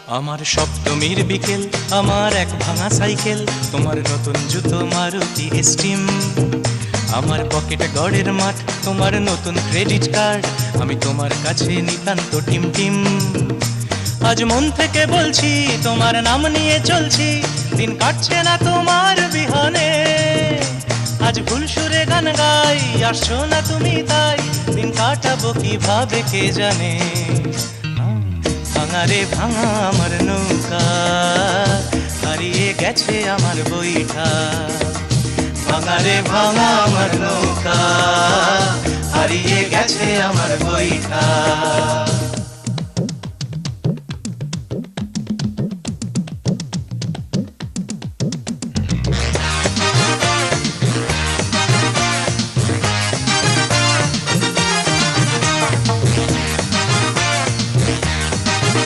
আমার সপ্তমীর বিকেল, আমার এক ভাঙা সাইকেল, তোমার নতুন জুতো মারুতি স্টিম, আমার পকেটে গড়ের মাঠ, তোমার নতুন ক্রেডিট কার্ড, আমি তোমার কাছে নিতান্ত টিম টিম। আজ মন থেকে বলছি, তোমার নাম নিয়ে চলছি, দিন কাটছে না তোমার বিহনে। আজ ভুল সুরে গান গাই, আসছো না তুমি তাই, দিন কাটাবো কিভাবে কে জানে। ভাঙা রে ভাঙা আমার নৌকা, হারিয়ে গেছে আমার বইটা। ভাঙা রে ভাঙা আমার নৌকা, হারিয়ে গেছে আমার বইটা।